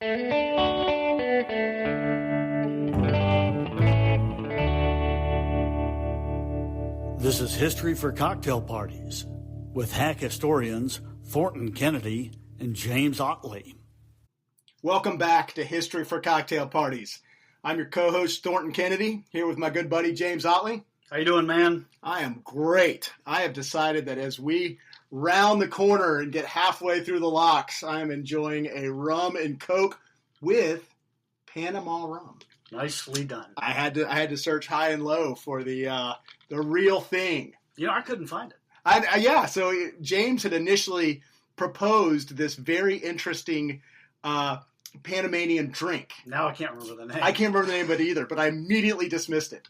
This is History for Cocktail Parties with hack historians Thornton Kennedy and James Ottley. Welcome back to History for Cocktail Parties. I'm your co-host Thornton Kennedy, here with my good buddy James Ottley. How you doing, man? I am great. I have decided that as we round the corner and get halfway through the locks, I am enjoying a rum and Coke with Panama rum. Nicely done. I had to search high and low for the real thing. You know, I couldn't find it. So James had initially proposed this very interesting Panamanian drink. Now I can't remember the name. I can't remember the name of it either, but I immediately dismissed it.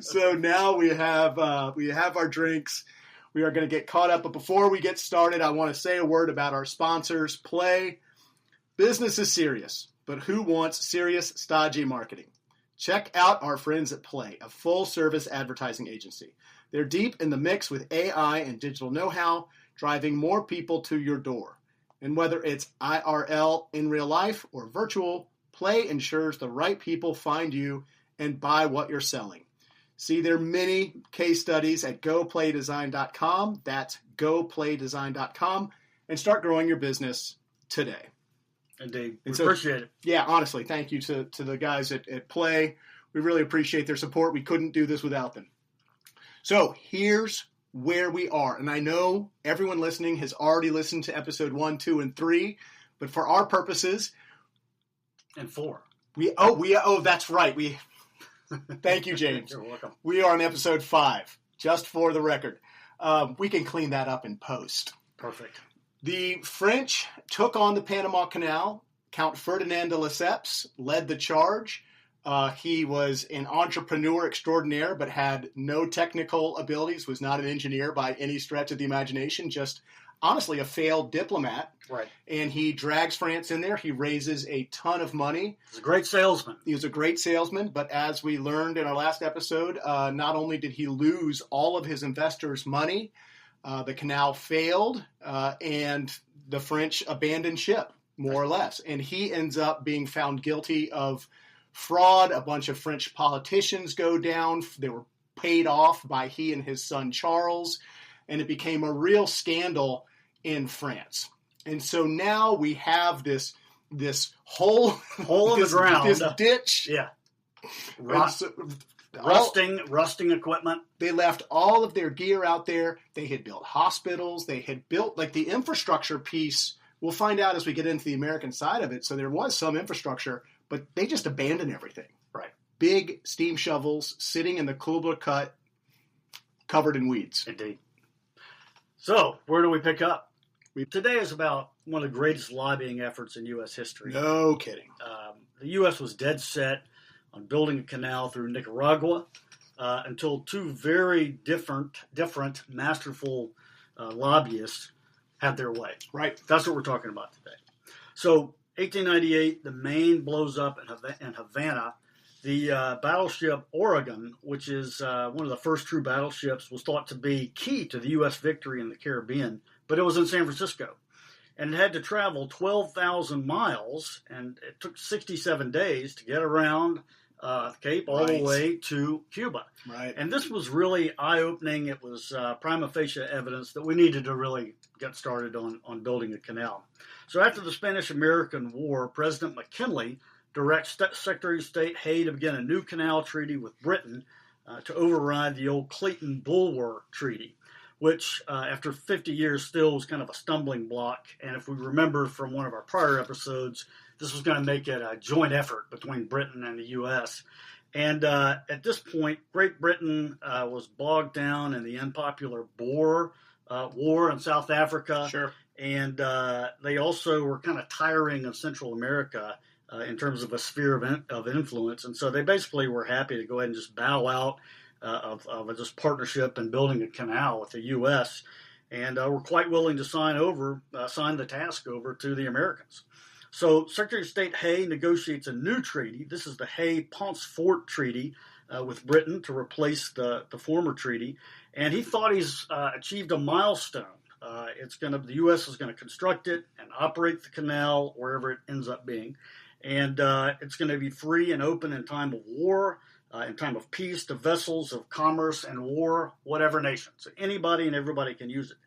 So now we have our drinks. We are going to get caught up. But before we get started, I want to say a word about our sponsors. Play. Business is serious, but who wants serious, stodgy marketing? Check out our friends at Play, a full-service advertising agency. They're deep in the mix with AI and digital know-how, driving more people to your door. And whether it's IRL in real life or virtual, Play ensures the right people find you and buy what you're selling. See their many case studies at goplaydesign.com. That's goplaydesign.com. And start growing your business today. Indeed. We appreciate it. Yeah, honestly, thank you to the guys at Play. We really appreciate their support. We couldn't do this without them. So here's where we are. And I know everyone listening has already listened to episode 1, 2, and 3. But for our purposes... And 4. That's right. Thank you, James. You're welcome. We are on episode 5, just for the record. We can clean that up in post. Perfect. The French took on the Panama Canal. Count Ferdinand de Lesseps led the charge. He was an entrepreneur extraordinaire, but had no technical abilities, was not an engineer by any stretch of the imagination, just honestly a failed diplomat. Right. And he drags France in there. He raises a ton of money. He's a great salesman. He was a great salesman, but as we learned in our last episode, not only did he lose all of his investors' money, the canal failed, and the French abandoned ship, more or less. And he ends up being found guilty of fraud. A bunch of French politicians go down. They were paid off by he and his son Charles, and it became a real scandal in France. And so now we have this hole in the ground, this ditch. Yeah. Rusting equipment. They left all of their gear out there. They had built hospitals. They had built the infrastructure piece. We'll find out as we get into the American side of it. So there was some infrastructure, but they just abandoned everything. Right. Big steam shovels sitting in the Kubler Cut, covered in weeds. Indeed. So where do we pick up? Today is about one of the greatest lobbying efforts in U.S. history. No kidding. The U.S. was dead set on building a canal through Nicaragua until two very different masterful lobbyists had their way. Right. That's what we're talking about today. So 1898, the Maine blows up in Havana. The battleship Oregon, which is one of the first true battleships, was thought to be key to the U.S. victory in the Caribbean, but it was in San Francisco. And it had to travel 12,000 miles, and it took 67 days to get around the Cape all the way to Cuba. Right. And this was really eye-opening. It was prima facie evidence that we needed to really get started on building a canal. So after the Spanish-American War, President McKinley directs Secretary of State Hay to begin a new canal treaty with Britain to override the old Clayton-Bulwer Treaty, which after 50 years still was kind of a stumbling block. And if we remember from one of our prior episodes, this was going to make it a joint effort between Britain and the U.S. And at this point, Great Britain was bogged down in the unpopular Boer War in South Africa. Sure. And they also were kind of tiring of Central America in terms of a sphere of influence. And so they basically were happy to go ahead and just bow out of this partnership and building a canal with the U.S. And were quite willing to sign the task over to the Americans. So Secretary of State Hay negotiates a new treaty. This is the Hay-Paunce-Fort Treaty with Britain to replace the former treaty. And he thought he's achieved a milestone The U.S. is going to construct it and operate the canal wherever it ends up being, and it's going to be free and open in time of war, in time of peace, to vessels of commerce and war, whatever nation. So anybody and everybody can use it.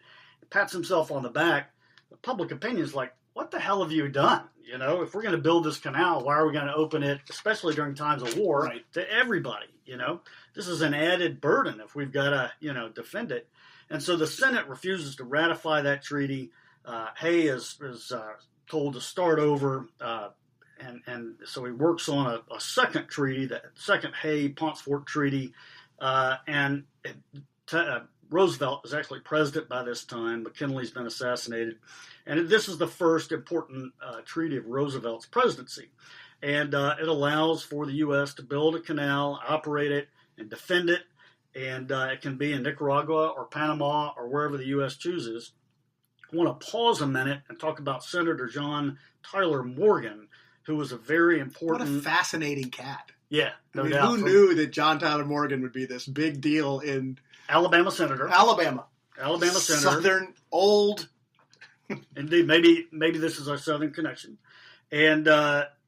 He pats himself on the back. The public opinion is like, what the hell have you done? You know, if we're going to build this canal, why are we going to open it, especially during times of war, to everybody? You know, this is an added burden if we've got to, defend it. And so the Senate refuses to ratify that treaty. Hay is told to start over, and so he works on a second treaty, the second Hay-Pontefort Treaty, and Roosevelt is actually president by this time. McKinley's been assassinated. And this is the first important treaty of Roosevelt's presidency. And it allows for the U.S. to build a canal, operate it, and defend it. And it can be in Nicaragua or Panama or wherever the U.S. chooses. I want to pause a minute and talk about Senator John Tyler Morgan, who was a very important... What a fascinating cat. Yeah, no doubt. Who knew that John Tyler Morgan would be this big deal in... Alabama senator. Alabama senator. Southern, old. Indeed, maybe this is our Southern connection. And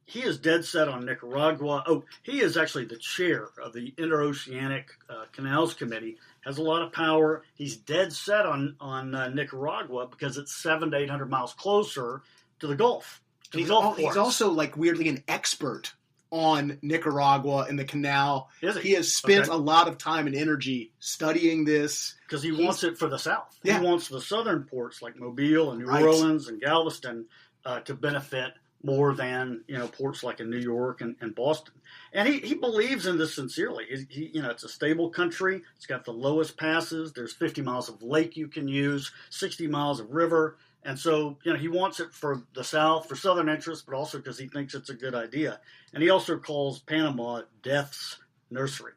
he is dead set on Nicaragua. Oh, he is actually the chair of the Interoceanic Canals Committee, has a lot of power. He's dead set on Nicaragua because it's 700 to 800 miles closer to the Gulf. He's also, like, weirdly an expert on Nicaragua and the canal. He has spent a lot of time and energy studying this. Because he wants it for the South. Yeah. He wants the southern ports like Mobile and New Orleans and Galveston to benefit more than ports like in New York and Boston. And he believes in this sincerely. It's a stable country. It's got the lowest passes. There's 50 miles of lake you can use, 60 miles of river. And so, he wants it for the South, for Southern interests, but also because he thinks it's a good idea. And he also calls Panama death's nursery.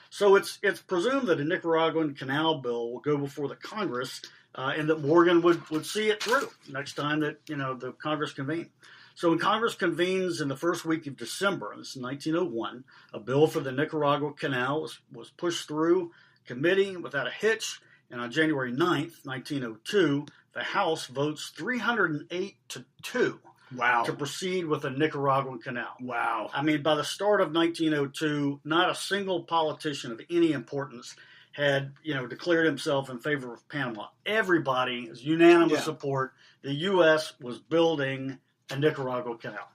So it's presumed that a Nicaraguan canal bill will go before the Congress and that Morgan would see it through next time that, the Congress convene. So when Congress convenes in the first week of December, this is 1901, a bill for the Nicaragua Canal was pushed through committee without a hitch. And on January 9th, 1902, the House votes 308 to 2 to proceed with the Nicaraguan canal. Wow. I mean, by the start of 1902, not a single politician of any importance had, declared himself in favor of Panama. Everybody is unanimous support. The U.S. was building a Nicaragua canal.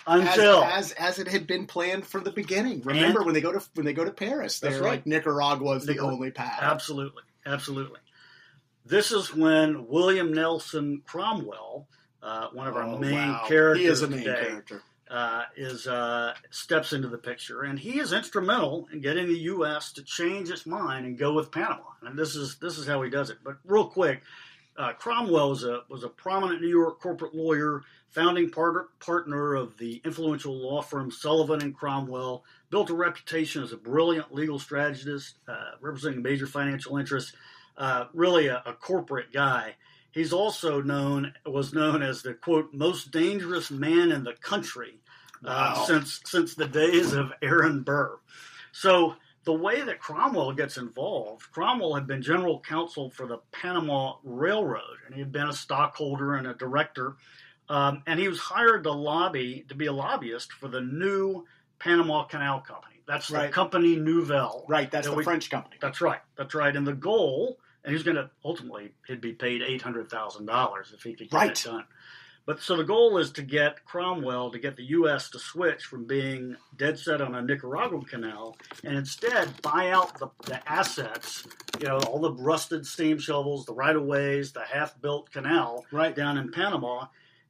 Until as it had been planned from the beginning. Remember when they go to Paris, they're like Nicaragua is the only path. Absolutely. This is when William Nelson Cromwell, one of our main characters, he is a main character, steps into the picture, and he is instrumental in getting the U.S. to change its mind and go with Panama. And this is how he does it. But real quick, Cromwell was a prominent New York corporate lawyer, founding partner of the influential law firm Sullivan and Cromwell, built a reputation as a brilliant legal strategist, representing major financial interests, really a corporate guy. He's also was known as the, quote, most dangerous man in the country since the days of Aaron Burr. So the way that Cromwell gets involved, Cromwell had been general counsel for the Panama Railroad, and he had been a stockholder and a director, and he was hired to be a lobbyist for the new Panama Canal Company. That's the Company Nouvelle. Right, that's the French company. That's right. And the goal, and he's going to, ultimately, he'd be paid $800,000 if he could get it done. But so the goal is to get Cromwell to get the U.S. to switch from being dead set on a Nicaraguan canal and instead buy out the assets, all the rusted steam shovels, the right-of-ways, the half-built canal down in Panama.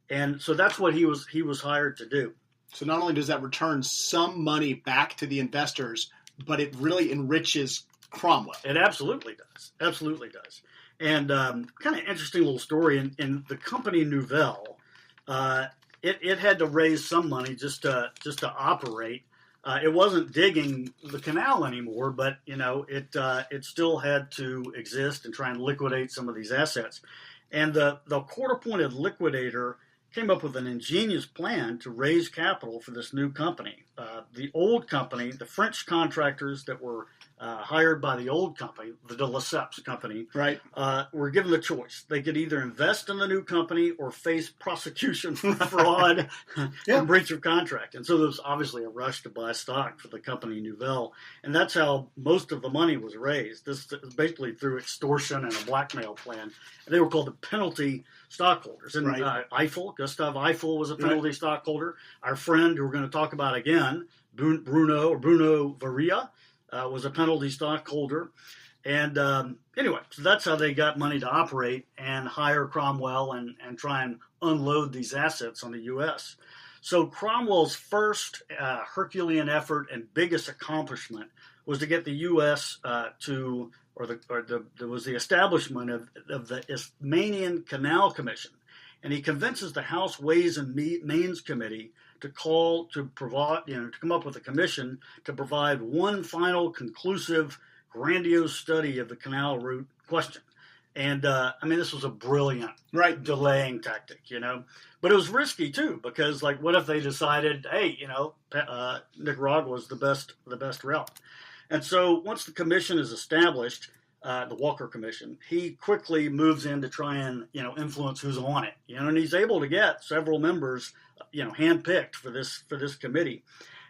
And so that's what he was hired to do. So not only does that return some money back to the investors, but it really enriches Cromwell. It absolutely does. And kind of interesting little story in the Company Nouvelle. It had to raise some money just to operate. It wasn't digging the canal anymore, but it still had to exist and try and liquidate some of these assets. And the court-appointed liquidator came up with an ingenious plan to raise capital for this new company. The old company, the French contractors that were hired by the old company, the de Lesseps company, Right. were given the choice. They could either invest in the new company or face prosecution for fraud and breach of contract. And so there was obviously a rush to buy stock for the company Nouvelle. And that's how most of the money was raised. This is basically through extortion and a blackmail plan. And they were called the penalty stockholders. And Gustav Eiffel was a penalty stockholder. Our friend, who we're going to talk about again, Bunau-Varilla, was a penalty stockholder. And anyway, so that's how they got money to operate and hire Cromwell and try and unload these assets on the U.S. So Cromwell's first Herculean effort and biggest accomplishment was to get the U.S. There was the establishment of the Isthmian Canal Commission. And he convinces the House Ways and Means Committee to come up with a commission to provide one final, conclusive, grandiose study of the canal route question. And this was a brilliant delaying tactic, but it was risky too, because what if they decided, hey, Nicaragua was the best route. And so once the commission is established, the Walker Commission, he quickly moves in to try and influence who's on it, and he's able to get several members handpicked for this committee.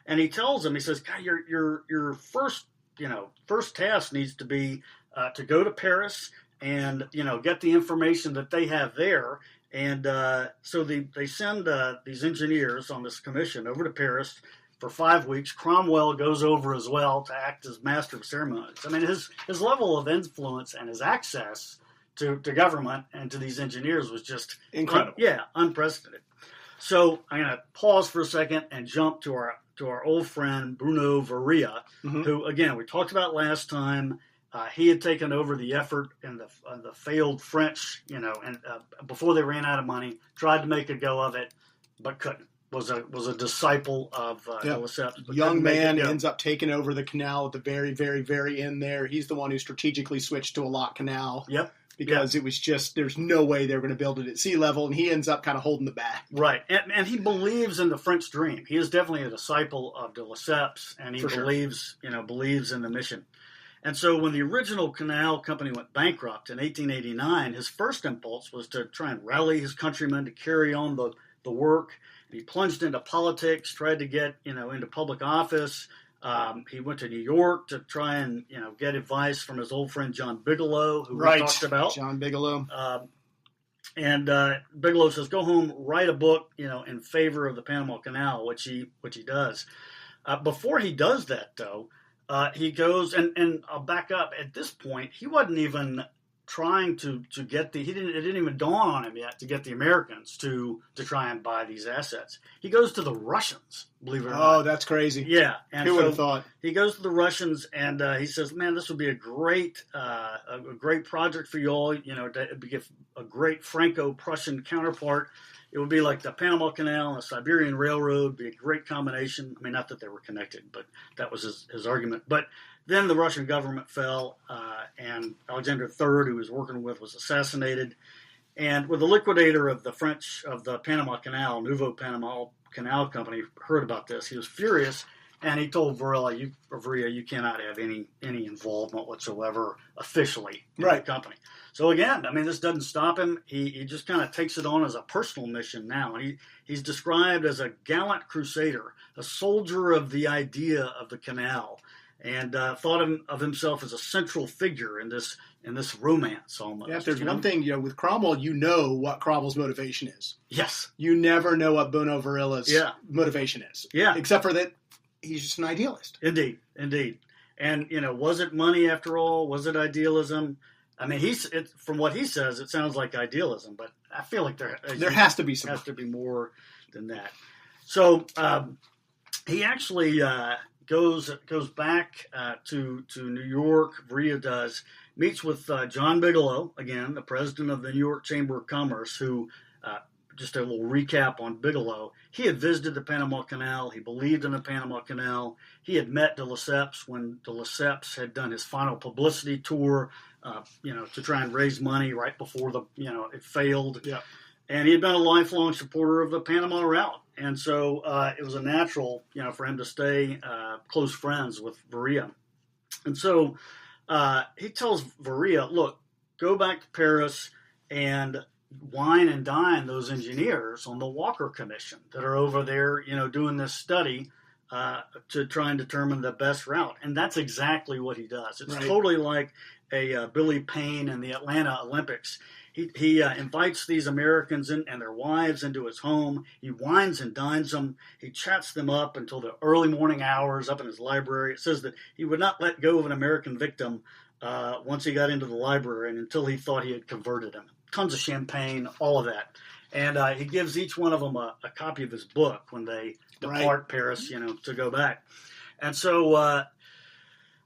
And he tells them, he says, God, your first task needs to be to go to Paris and get the information that they have there. And so they send these engineers on this commission over to Paris for 5 weeks. Cromwell goes over as well to act as master of ceremonies. I mean, his level of influence and his access to government and to these engineers was just incredible. Unprecedented. So I'm going to pause for a second and jump to our old friend Bunau-Varilla, who, again, we talked about last time. He had taken over the effort in the failed French, and before they ran out of money, tried to make a go of it, but couldn't. Was a disciple of de Lesseps. Young man ends up taking over the canal at the very, very, very end there. He's the one who strategically switched to a lock canal. Yep. Because it was just, there's no way they were going to build it at sea level, and he ends up kind of holding the bag. Right. And he believes in the French dream. He is definitely a disciple of de Lesseps, and he believes in the mission. And so when the original canal company went bankrupt in 1889, his first impulse was to try and rally his countrymen to carry on the work. He plunged into politics, tried to get, into public office. He went to New York to try and, get advice from his old friend John Bigelow, who we talked about. John Bigelow. And Bigelow says, go home, write a book, in favor of the Panama Canal, which he does. Before he does that, though, he goes, and I'll back up. At this point, he wasn't even trying to get it didn't even dawn on him yet to get the Americans to try and buy these assets. He goes to the Russians, believe it or not. Oh, that's crazy. Yeah. And who would have thought? He goes to the Russians and he says, man, this would be a great project for you all, to be a great Franco-Prussian counterpart. It would be like the Panama Canal and the Siberian Railroad, be a great combination. I mean, not that they were connected, but that was his argument. But then the Russian government fell, and Alexander III, who he was working with, was assassinated. And when the liquidator of the Panama Canal, Nouveau Panama Canal Company, heard about this, he was furious, and he told Varilla, you cannot have any involvement whatsoever officially in the company. So again, I mean, this doesn't stop him. He just kind of takes it on as a personal mission now. And he's described as a gallant crusader, a soldier of the idea of the canal, and thought of himself as a central figure in this romance almost. Yeah, if there's one thing, with Cromwell, what Cromwell's motivation is. Yes. You never know what Bunau-Varilla's motivation is. Yeah. Except for that he's just an idealist. Indeed. And, was it money after all? Was it idealism? I mean, from what he says, it sounds like idealism, but I feel like there has to be some. Has to be more than that. So he actually goes back to New York. Varilla does, meets with John Bigelow again, the president of the New York Chamber of Commerce, who. Just a little recap on Bigelow. He had visited the Panama Canal. He believed in the Panama Canal. He had met de Lesseps when de Lesseps had done his final publicity tour, to try and raise money right before it failed. Yeah. And he had been a lifelong supporter of the Panama route. And so it was a natural, for him to stay close friends with Varilla. And so he tells Varilla, look, go back to Paris and wine and dine those engineers on the Walker Commission that are over there, doing this study to try and determine the best route. And that's exactly what he does. It's totally like a Billy Payne in the Atlanta Olympics. He invites these Americans and their wives into his home. He wines and dines them. He chats them up until the early morning hours up in his library. It says that he would not let go of an American victim once he got into the library and until he thought he had converted him. Tons of champagne, all of that. And he gives each one of them a copy of his book when they depart Paris, to go back. And so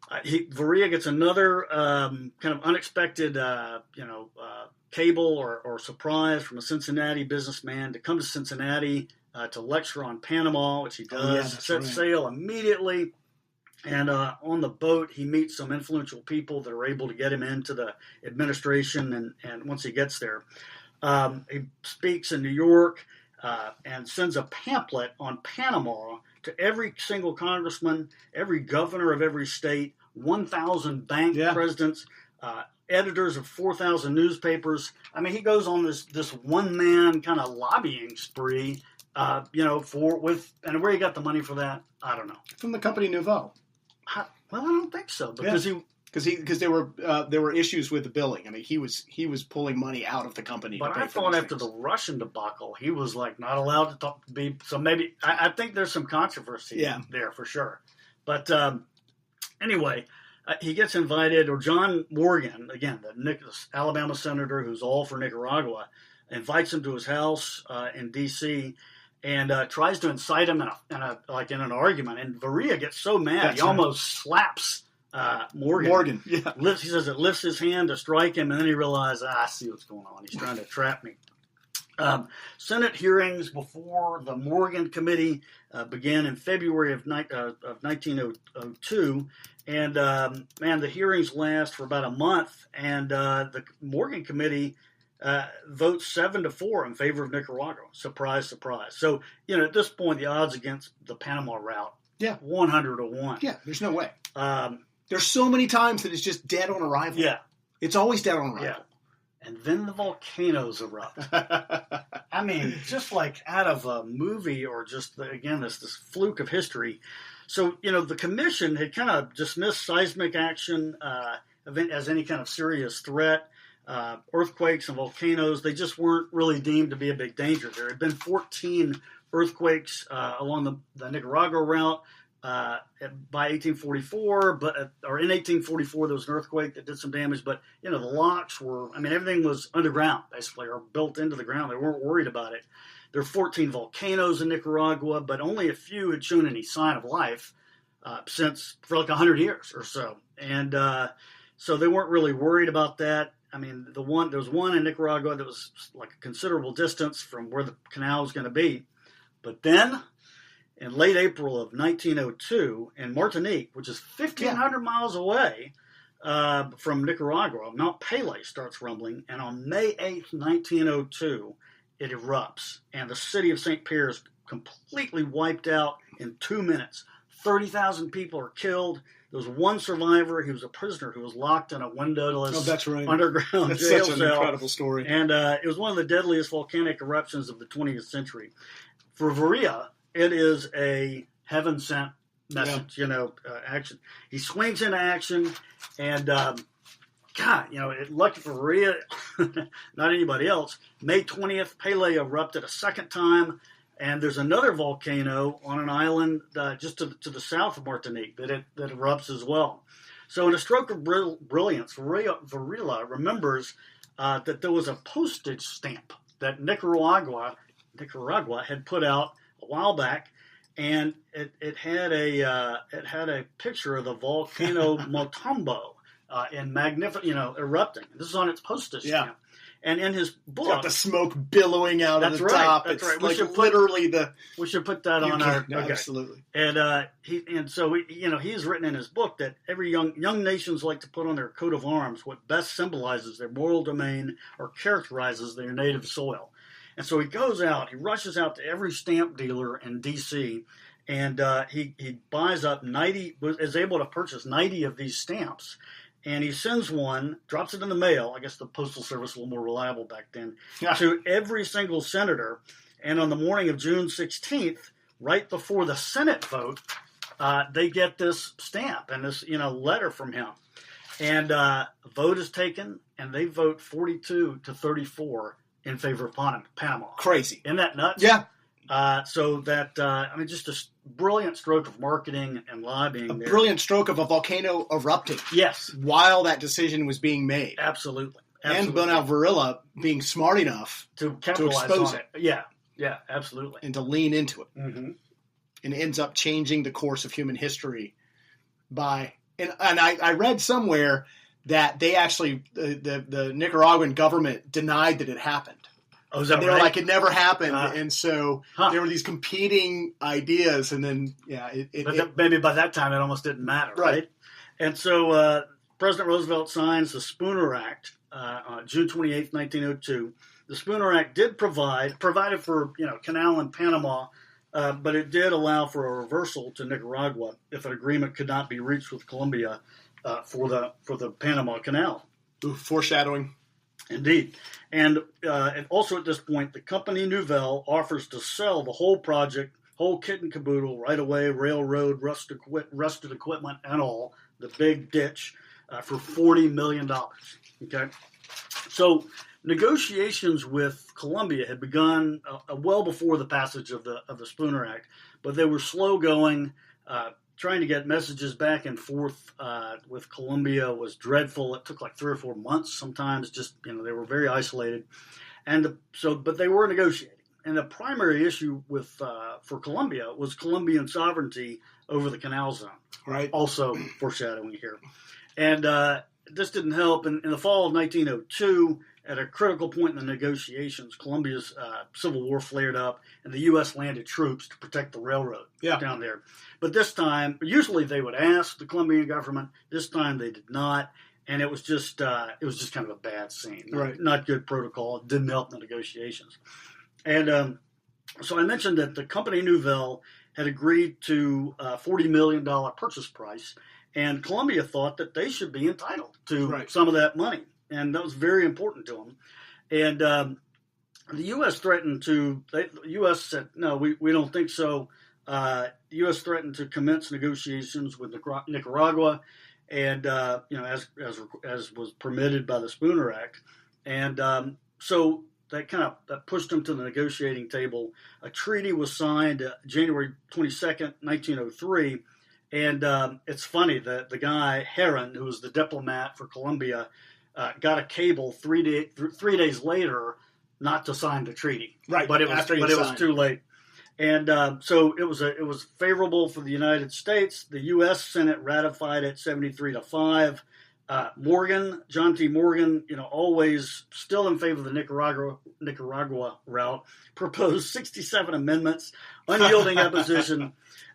Varilla gets another kind of unexpected, cable or surprise from a Cincinnati businessman to come to Cincinnati to lecture on Panama, which he does. Sets sail immediately. And on the boat, he meets some influential people that are able to get him into the administration. And once he gets there, he speaks in New York and sends a pamphlet on Panama to every single congressman, every governor of every state, 1,000 bank presidents, editors of 4,000 newspapers. I mean, he goes on this one-man kind of lobbying spree, and where he got the money for that, I don't know. From the company Nouveau. Well, I don't think so, because because there were issues with the billing. I mean, he was pulling money out of the company. But I thought after the Russian debacle, he was like not allowed to be. So maybe I think there's some controversy there for sure. But anyway, he gets invited, or John Morgan, again, the Alabama senator who's all for Nicaragua, invites him to his house in D.C. and tries to incite him in an argument. And Varilla gets so mad, he almost slaps Morgan. He says it lifts his hand to strike him, and then he realizes, I see what's going on. He's trying to trap me. Senate hearings before the Morgan Committee began in February of 1902, and the hearings last for about a month, and the Morgan Committee votes 7-4 in favor of Nicaragua. Surprise, surprise. So, at this point, the odds against the Panama route, 100-1. Yeah, there's no way. There's so many times that it's just dead on arrival. Yeah. It's always dead on arrival. Yeah. And then the volcanoes erupt. I mean, just like out of a movie or just, this fluke of history. So, the commission had kind of dismissed seismic action as any kind of serious threat. Earthquakes and volcanoes, they just weren't really deemed to be a big danger. There had been 14 earthquakes along the Nicaragua route by 1844, in 1844 there was an earthquake that did some damage, but the locks were, everything was underground basically, or built into the ground. They weren't worried about it. There are 14 volcanoes in Nicaragua, but only a few had shown any sign of life for like 100 years or so, and so they weren't really worried about that. There was one in Nicaragua that was like a considerable distance from where the canal was going to be. But then, in late April of 1902, in Martinique, which is 1,500 miles away from Nicaragua, Mount Pelée starts rumbling. And on May 8th, 1902, it erupts. And the city of St. Pierre is completely wiped out in 2 minutes. 30,000 people are killed. There was one survivor. He was a prisoner who was locked in a windowless underground jail such an cell. Incredible story. And it was one of the deadliest volcanic eruptions of the 20th century. For Varilla, it is a heaven-sent message, action. He swings into action, and lucky for Varilla, not anybody else, May 20th, Pelée erupted a second time. And there's another volcano on an island just to the south of Martinique that erupts as well. So in a stroke of brilliance, Varilla remembers that there was a postage stamp that Nicaragua had put out a while back, and it had a picture of the volcano Motombo in erupting. This is on its postage stamp. And in his book, got the smoke billowing out of the top. That's right. We should put that on our. No, okay. Absolutely. And he's written in his book that every young nations like to put on their coat of arms what best symbolizes their moral domain or characterizes their native soil. And so he rushes out to every stamp dealer in D.C. and he buys up 90, is able to purchase 90 of these stamps. And he sends one, drops it in the mail. I guess the Postal Service was a little more reliable back then, to every single senator. And on the morning of June 16th, right before the Senate vote, they get this stamp and this letter from him. And a vote is taken, and they vote 42 to 34 in favor of Panama. Crazy. Isn't that nuts? Yeah. So that, just a brilliant stroke of marketing and lobbying. A brilliant stroke of a volcano erupting. Yes. While that decision was being made. Absolutely. And Bunau-Varilla being smart enough to capitalize expose on it. Yeah, absolutely. And to lean into it. Mm-hmm. And ends up changing the course of human history by... And I read somewhere that they actually, the Nicaraguan government denied that it happened. Oh, is that they right? were like, it never happened. And so there were these competing ideas. And then, maybe by that time it almost didn't matter, right? And so President Roosevelt signs the Spooner Act on June 28th, 1902. The Spooner Act did provided for, canal in Panama, but it did allow for a reversal to Nicaragua if an agreement could not be reached with Colombia for the Panama Canal. Ooh, foreshadowing. Indeed. And also at this point, the Company Nouvelle offers to sell the whole project, whole kit and caboodle, right away, railroad, rusted equipment and all, the big ditch, for $40 million. Okay? So negotiations with Colombia had begun well before the passage of the Spooner Act, but they were slow going. Trying to get messages back and forth with Colombia was dreadful. It took like 3 or 4 months sometimes. Just they were very isolated, but they were negotiating. And the primary issue for Colombia was Colombian sovereignty over the canal zone. Right. Also foreshadowing here, and this didn't help. In the fall of 1902, at a critical point in the negotiations, Colombia's civil war flared up, and the U.S. landed troops to protect the railroad down there. But this time, usually they would ask the Colombian government. This time they did not, and it was just kind of a bad scene. Not good protocol. It didn't help the negotiations. And so I mentioned that the Company Nouvelle had agreed to a $40 million purchase price, and Colombia thought that they should be entitled to some of that money. And that was very important to them. And the U.S. threatened to. The U.S. said, "No, we don't think so." The U.S. threatened to commence negotiations with Nicaragua, and as was permitted by the Spooner Act. And so that pushed them to the negotiating table. A treaty was signed January 22nd, 1903. And it's funny that the guy Heron, who was the diplomat for Colombia, got a cable 3 days later not to sign the treaty. Right, but it was too late. And so it was favorable for the United States. The U.S. Senate ratified it 73-5. John T. Morgan, always still in favor of the Nicaragua route, proposed 67 amendments, unyielding opposition,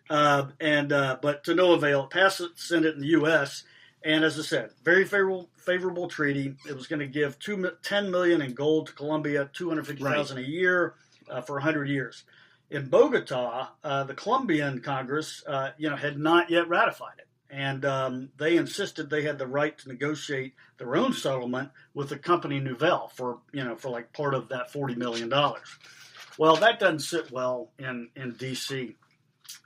but to no avail. It passed the Senate in the U.S. And as I said, very favorable treaty. It was going to give $10 million in gold to Colombia, $250,000 a year for 100 years. In Bogota, the Colombian Congress, had not yet ratified it, and they insisted they had the right to negotiate their own settlement with the Company Nouvelle for like part of that $40 million. Well, that doesn't sit well in D.C.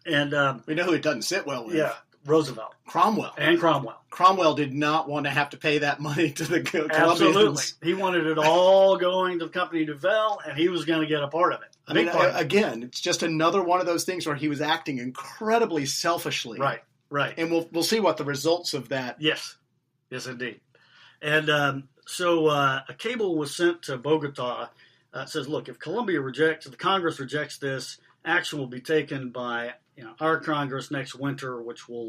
And we know who it doesn't sit well with. Yeah. Roosevelt. Cromwell. Cromwell did not want to have to pay that money to the Colombians. Absolutely. He wanted it all going to the Company Nouvelle, and he was going to get a part of it. Again, it's just another one of those things where he was acting incredibly selfishly. Right. And we'll see what the results of that. Yes, indeed. And so a cable was sent to Bogota. It says, look, if the Congress rejects this, action will be taken by our Congress next winter, which you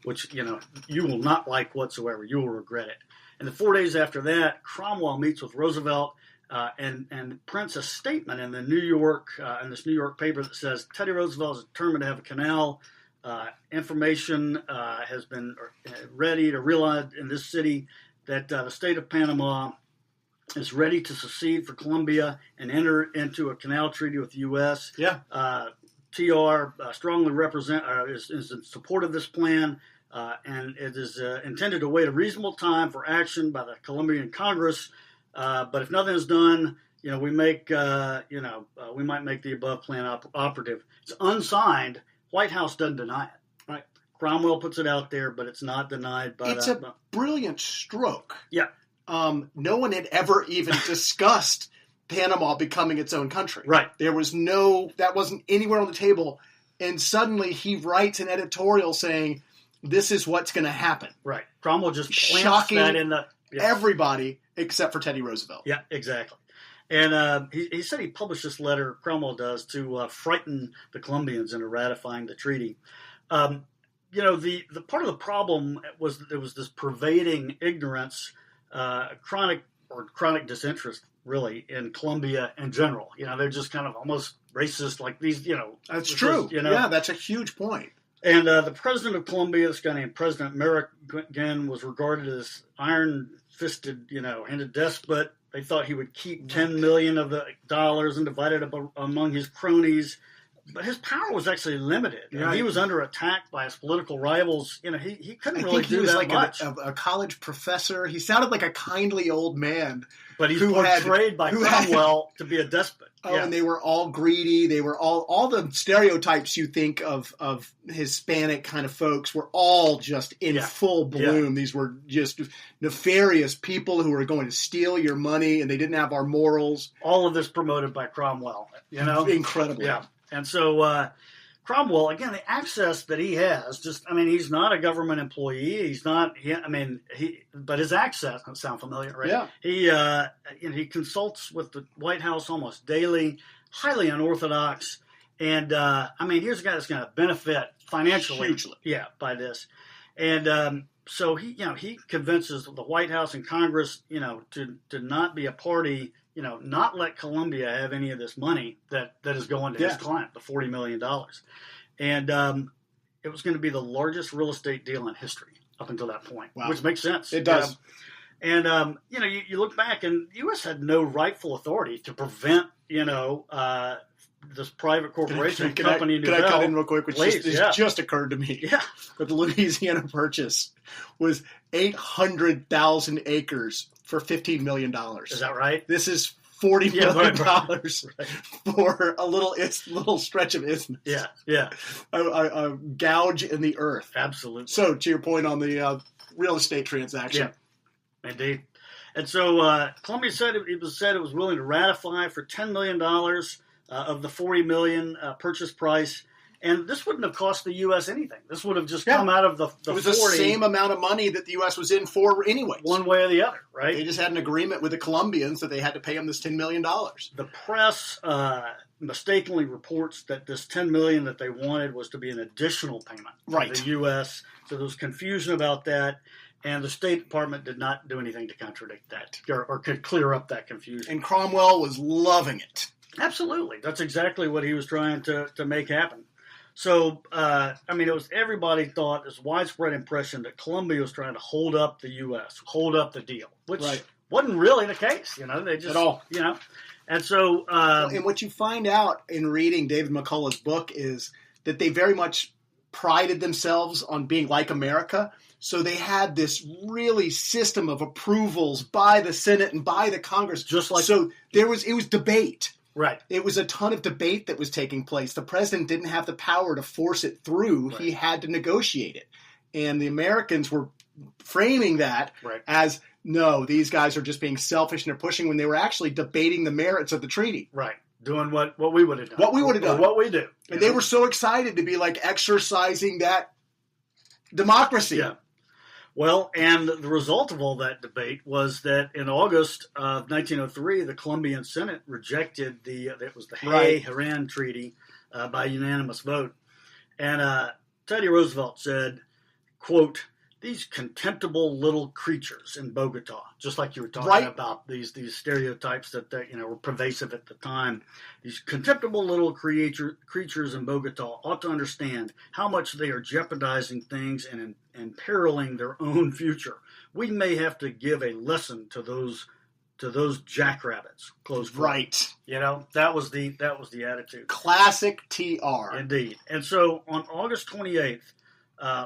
will not like whatsoever. You will regret it. And 4 days after that, Cromwell meets with Roosevelt and prints a statement in this New York paper that says Teddy Roosevelt is determined to have a canal. Information has been ready to realize in this city that the state of Panama is ready to secede for Colombia and enter into a canal treaty with the U.S. TR strongly is in support of this plan, and it is intended to wait a reasonable time for action by the Colombian Congress. But if nothing is done, we might make the above plan operative. It's unsigned. White House doesn't deny it. Right. Cromwell puts it out there, but it's not denied. It's a brilliant stroke. Yeah. No one had ever even discussed Panama becoming its own country. Right. There was that wasn't anywhere on the table. And suddenly he writes an editorial saying, this is what's going to happen. Right. Cromwell just plants shocking that in everybody except for Teddy Roosevelt. Yeah, exactly. And he said he published this letter, Cromwell does, to frighten the Colombians into ratifying the treaty. The part of the problem was that there was this pervading ignorance, chronic disinterest, really, in Colombia in general. They're just kind of almost racist, like these, That's true. Yeah, that's a huge point. And the president of Colombia, this guy named President Merrick, again, was regarded as iron-fisted, handed despot. They thought he would keep $10 million of the dollars and divide it up among his cronies. But his power was actually limited. Yeah, he was under attack by his political rivals. He couldn't really do that like much. A college professor. He sounded like a kindly old man. But he's portrayed by Cromwell to be a despot. Oh, yeah. And they were all greedy. They were all the stereotypes you think of Hispanic kind of folks were all just in full bloom. Yeah. These were just nefarious people who were going to steal your money, and they didn't have our morals. All of this promoted by Cromwell. Incredibly. Yeah. And so Cromwell, again, the access that he has, he's not a government employee. He's not, but his access, that sound familiar, right? Yeah. He consults with the White House almost daily, highly unorthodox. And, here's a guy that's going to benefit financially. Hugely. Yeah, by this. And so he convinces the White House and Congress, to not be a party, not let Colombia have any of this money that is going to his client, the $40 million. And it was going to be the largest real estate deal in history up until that point, which makes sense. It does. And, you look back, and the U.S. had no rightful authority to prevent, this private corporation company. Can I cut in real quick? Which just occurred to me. Yeah. But the Louisiana Purchase was 800,000 acres for $15 million. Is that right? This is $40 million for a little stretch of isthmus. Yeah. A gouge in the earth. Absolutely. So, to your point on the real estate transaction. Yeah, indeed. And so Colombia said it was willing to ratify for $10 million of the $40 million purchase price. And this wouldn't have cost the U.S. anything. This would have just come out of the It was 40, the same amount of money that the U.S. was in for anyway. One way or the other, right? They just had an agreement with the Colombians that they had to pay them this $10 million. The press mistakenly reports that this $10 million that they wanted was to be an additional payment to the U.S. So there was confusion about that. And the State Department did not do anything to contradict that or could clear up that confusion. And Cromwell was loving it. Absolutely. That's exactly what he was trying to make happen. So, it was everybody thought this widespread impression that Colombia was trying to hold up the U.S., hold up the deal, which wasn't really the case. They just, at all. And so. And what you find out in reading David McCullough's book is that they very much prided themselves on being like America. So they had this really system of approvals by the Senate and by the Congress. So it was debate. Right. It was a ton of debate that was taking place. The president didn't have the power to force it through. Right. He had to negotiate it. And the Americans were framing that as, no, these guys are just being selfish and they're pushing, when they were actually debating the merits of the treaty. Right. Doing what we would have done. What we would have done. What we do. And they were so excited to be exercising that democracy. Yeah. Well, and the result of all that debate was that in August of 1903, the Colombian Senate rejected it was the Hay-Haran Treaty by unanimous vote. And Teddy Roosevelt said, quote, "These contemptible little creatures in Bogota," just like you were talking about these stereotypes that were pervasive at the time. "These contemptible little creatures in Bogota ought to understand how much they are jeopardizing things and imperiling their own future. We may have to give a lesson to those to those jackrabbits. Close quote. Right. You know, that was the attitude. Classic TR. Indeed. And so on August 28th,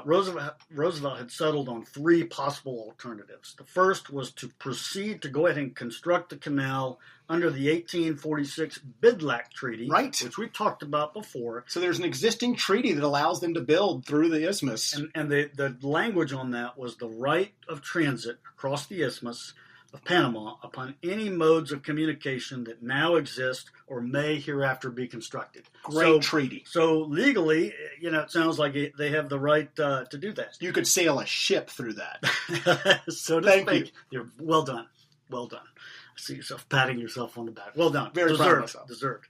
Roosevelt had settled on three possible alternatives. The first was to proceed to go ahead and construct the canal under the 1846 Bidlack Treaty, right, which we talked about before. So there's an existing treaty that allows them to build through the isthmus. And the language on that was the right of transit across the isthmus of Panama upon any modes of communication that now exist or may hereafter be constructed. Great treaty. So legally, you know, it sounds like they have the right to do that. You could sail a ship through that. So to Thank speak. you. You're well done. Well done. I see yourself patting yourself on the back. Well done. Very proud of myself. Deserved.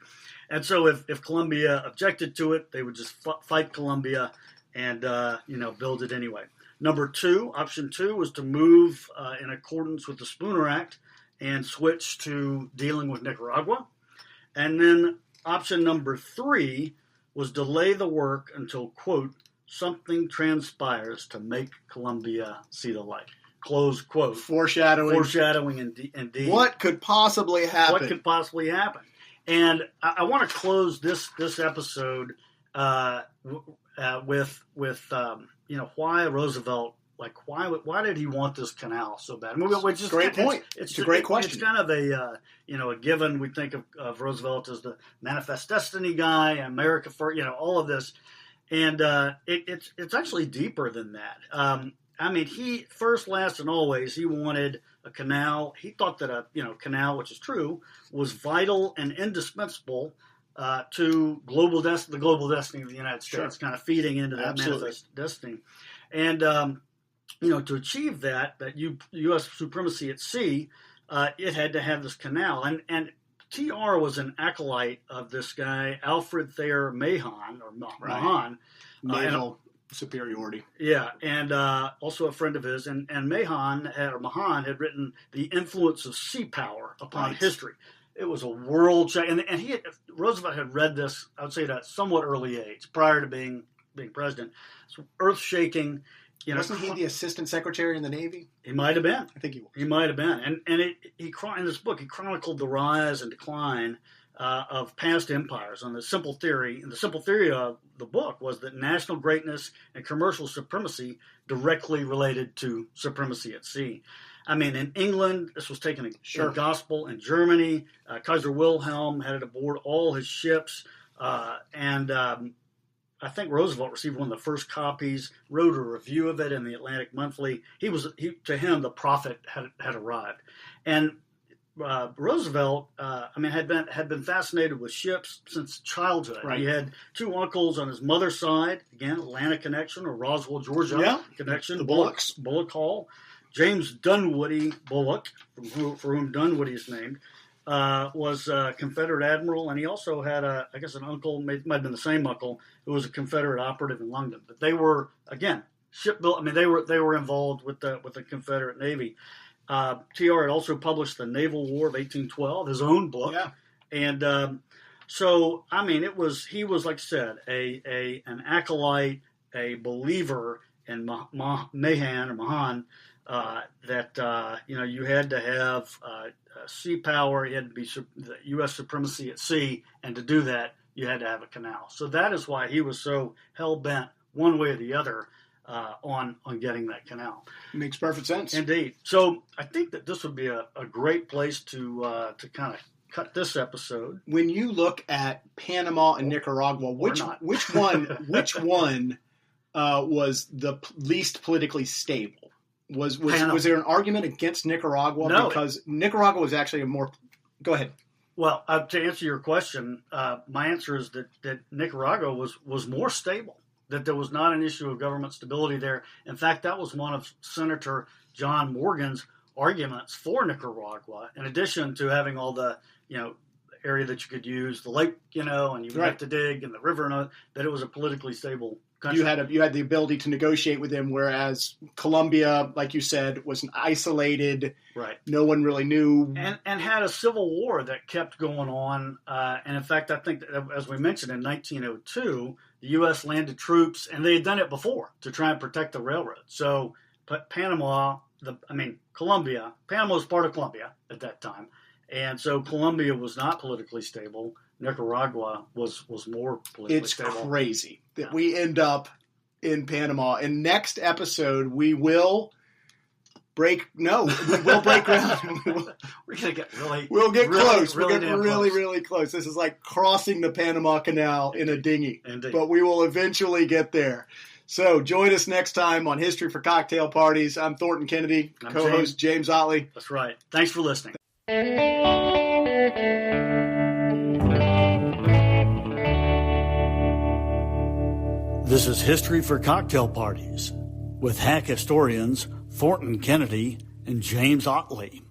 And so if Colombia objected to it, they would just fight Colombia and build it anyway. Option two was to move in accordance with the Spooner Act and switch to dealing with Nicaragua. And then option number three was delay the work until, quote, something transpires to make Colombia see the light. Close quote. Foreshadowing indeed. What could possibly happen? And I want to close this episode with why Roosevelt, why did he want this canal so bad? I mean, great point. It's a great question. It's kind of a given. We think of Roosevelt as the manifest destiny guy, America for all of this, and it's actually deeper than that. I mean, he first, last, and always he wanted a canal. He thought that a canal, which is true, was vital and indispensable to the global destiny of the United States, kind of feeding into that manifest destiny. And, to achieve that U.S. supremacy at sea, it had to have this canal. And TR was an acolyte of this guy, Alfred Thayer Mahan, or Mahan. Naval superiority. Yeah, and also a friend of his. And Mahan had written The Influence of Sea Power Upon History. It was a world check, and Roosevelt had read this, I would say, at a somewhat early age, prior to being president. It's earth-shaking. Wasn't he the assistant secretary in the Navy? He might have been. I think he was. He might have been. And in this book, he chronicled the rise and decline of past empires on the simple theory. And the simple theory of the book was that national greatness and commercial supremacy directly related to supremacy at sea. I mean, in England, this was taken as gospel. In Germany, Kaiser Wilhelm had it aboard all his ships. And I think Roosevelt received one of the first copies, wrote a review of it in the Atlantic Monthly. To him, the prophet had arrived. And Roosevelt, had been fascinated with ships since childhood. Right. He had two uncles on his mother's side, again, Atlanta connection or Roswell, Georgia connection. The Bullocks. Bullock Hall. James Dunwoody Bullock, for whom Dunwoody is named, was a Confederate admiral, and he also had an uncle, might have been the same uncle, who was a Confederate operative in London. But they were, again, shipbuilt. I mean, they were involved with the Confederate Navy. TR had also published The Naval War of 1812, his own book. Yeah. And so, I mean, he was, like I said, an acolyte, a believer in Mahan, that you had to have sea power, you had to be the U.S. supremacy at sea, and to do that, you had to have a canal. So that is why he was so hell-bent, one way or the other, on getting that canal. Makes perfect sense. Indeed. So I think that this would be a great place to kind of cut this episode. When you look at Panama and Nicaragua, which one was the least politically stable? Was there an argument against Nicaragua? No. Because Nicaragua was actually Go ahead. Well, to answer your question, my answer is that Nicaragua was more stable, that there was not an issue of government stability there. In fact, that was one of Senator John Morgan's arguments for Nicaragua, in addition to having all the, area that you could use, the lake, and you would have to dig, and the river, and all, that it was a politically stable country. You had the ability to negotiate with them, whereas Colombia, like you said, was isolated. Right. No one really knew. And had a civil war that kept going on. And in fact, I think that, as we mentioned, in 1902, the U.S. landed troops, and they had done it before, to try and protect the railroad. So Panama Colombia, Panama was part of Colombia at that time. And so Colombia was not politically stable. Nicaragua was more politically stable. It's crazy that we end up in Panama. And next episode, we will break ground. We're going to get We'll get close. Really, we'll get really close. This is like crossing the Panama Canal in a dinghy. Indeed. But we will eventually get there. So join us next time on History for Cocktail Parties. I'm Thornton Kennedy, I'm co-host James Ottley. That's right. Thanks for listening. This is History for Cocktail Parties with hack historians Thornton Kennedy and James Ottley.